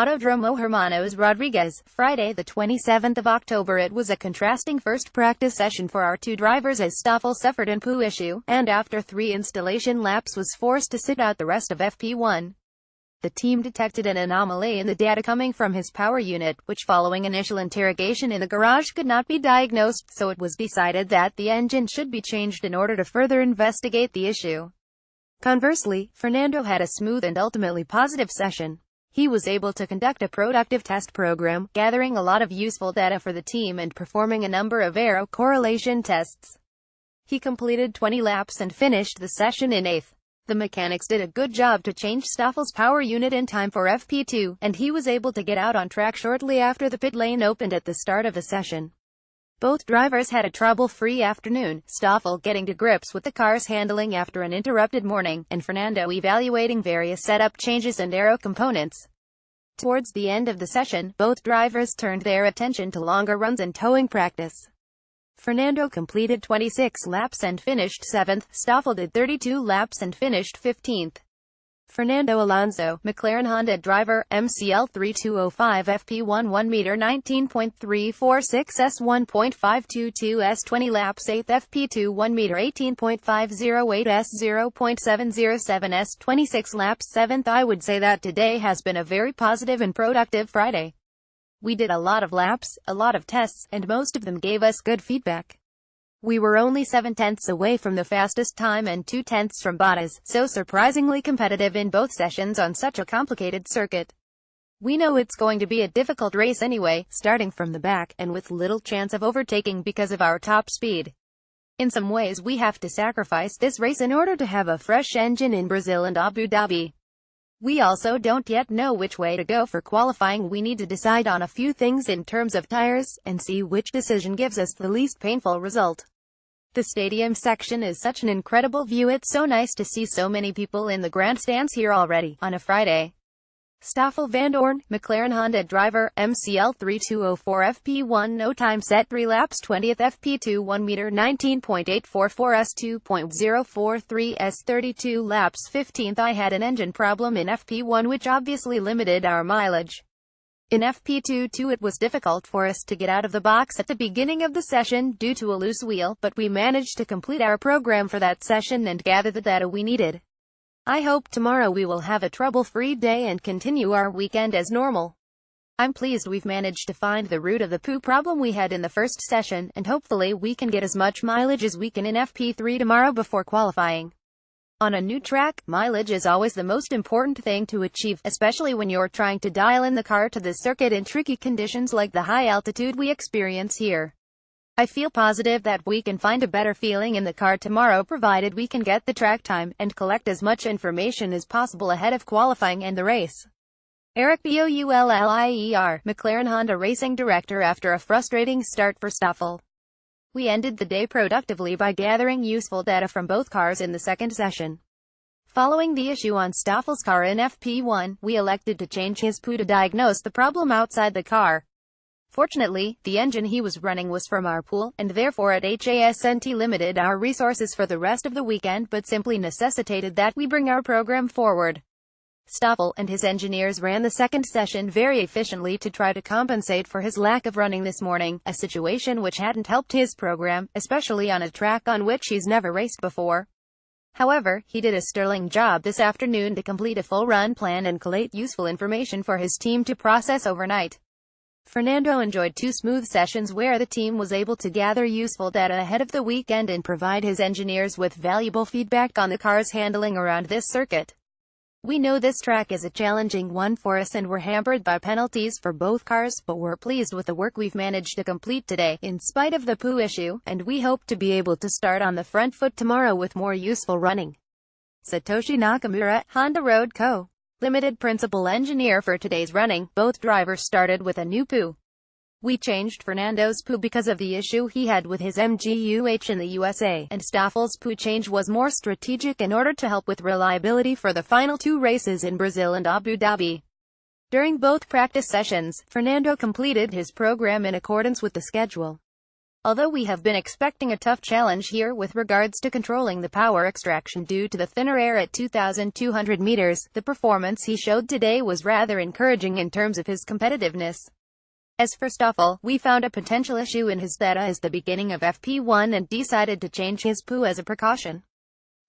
Autódromo Hermanos Rodríguez, Friday the 27th of October. It was a contrasting first practice session for our two drivers as Stoffel suffered an PU issue, and after 3 installation laps was forced to sit out the rest of FP1. The team detected an anomaly in the data coming from his power unit, which following initial interrogation in the garage could not be diagnosed, so it was decided that the engine should be changed in order to further investigate the issue. Conversely, Fernando had a smooth and ultimately positive session. He was able to conduct a productive test program, gathering a lot of useful data for the team and performing a number of aero correlation tests. He completed 20 laps and finished the session in 8th. The mechanics did a good job to change Stoffel's power unit in time for FP2, and he was able to get out on track shortly after the pit lane opened at the start of the session. Both drivers had a trouble-free afternoon, Stoffel getting to grips with the car's handling after an interrupted morning, and Fernando evaluating various setup changes and aero components. Towards the end of the session, both drivers turned their attention to longer runs and towing practice. Fernando completed 26 laps and finished 7th, Stoffel did 32 laps and finished 15th. Fernando Alonso, Mclaren Honda driver, MCL 3205 FP1 1m 19.346 s 1.522 s 20 laps 8th FP2 1m 18.508 s 0.707 s 26 laps 7th. I would say that today has been a very positive and productive Friday. We did a lot of laps, a lot of tests, and most of them gave us good feedback. We were only 7/10 away from the fastest time and 2/10 from Bottas, so surprisingly competitive in both sessions on such a complicated circuit. We know it's going to be a difficult race anyway, starting from the back, and with little chance of overtaking because of our top speed. In some ways we have to sacrifice this race in order to have a fresh engine in Brazil and Abu Dhabi. We also don't yet know which way to go for qualifying. We need to decide on a few things in terms of tires, and see which decision gives us the least painful result. The stadium section is such an incredible view. It's so nice to see so many people in the grandstands here already, on a Friday. Stoffel Vandoorne, Mclaren Honda driver, MCL 3204 FP1 no time set 3 laps 20th FP2 1m 19.844 s 2.043 s 32 laps 15th. I had an engine problem in FP1 which obviously limited our mileage. In FP2 it was difficult for us to get out of the box at the beginning of the session due to a loose wheel, but we managed to complete our program for that session and gather the data we needed. I hope tomorrow we will have a trouble-free day and continue our weekend as normal. I'm pleased we've managed to find the root of the PU problem we had in the first session, and hopefully we can get as much mileage as we can in FP3 tomorrow before qualifying. On a new track, mileage is always the most important thing to achieve, especially when you're trying to dial in the car to the circuit in tricky conditions like the high altitude we experience here. I feel positive that we can find a better feeling in the car tomorrow provided we can get the track time, and collect as much information as possible ahead of qualifying and the race. Eric Boullier, Mclaren Honda Racing Director. After a frustrating start for Stoffel, we ended the day productively by gathering useful data from both cars in the second session. Following the issue on Stoffel's car in FP1, we elected to change his PU to diagnose the problem outside the car. Fortunately, the engine he was running was from our pool, and therefore at HASNT limited our resources for the rest of the weekend, but simply necessitated that we bring our program forward. Stoffel and his engineers ran the second session very efficiently to try to compensate for his lack of running this morning, a situation which hadn't helped his program, especially on a track on which he's never raced before. However, he did a sterling job this afternoon to complete a full run plan and collate useful information for his team to process overnight. Fernando enjoyed 2 smooth sessions where the team was able to gather useful data ahead of the weekend and provide his engineers with valuable feedback on the car's handling around this circuit. We know this track is a challenging one for us and we're hampered by penalties for both cars, but we're pleased with the work we've managed to complete today, in spite of the PU issue, and we hope to be able to start on the front foot tomorrow with more useful running. Satoshi Nakamura, Honda Road Co. Limited principal engineer for today's running. Both drivers started with a new PU. We changed Fernando's PU because of the issue he had with his MGUH in the USA, and Stoffel's PU change was more strategic in order to help with reliability for the final 2 races in Brazil and Abu Dhabi. During both practice sessions, Fernando completed his program in accordance with the schedule. Although we have been expecting a tough challenge here with regards to controlling the power extraction due to the thinner air at 2,200 meters, the performance he showed today was rather encouraging in terms of his competitiveness. As for Stoffel, we found a potential issue in his Theta as the beginning of FP1 and decided to change his PU as a precaution.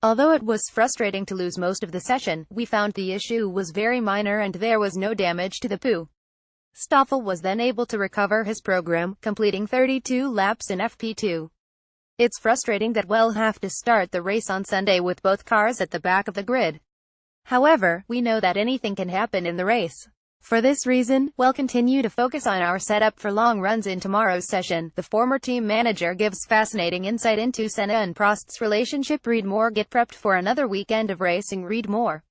Although it was frustrating to lose most of the session, we found the issue was very minor and there was no damage to the PU. Stoffel was then able to recover his program, completing 32 laps in FP2. It's frustrating that we'll have to start the race on Sunday with both cars at the back of the grid. However, we know that anything can happen in the race. For this reason, we'll continue to focus on our setup for long runs in tomorrow's session. The former team manager gives fascinating insight into Senna and Prost's relationship. Read more. Get prepped for another weekend of racing. Read more.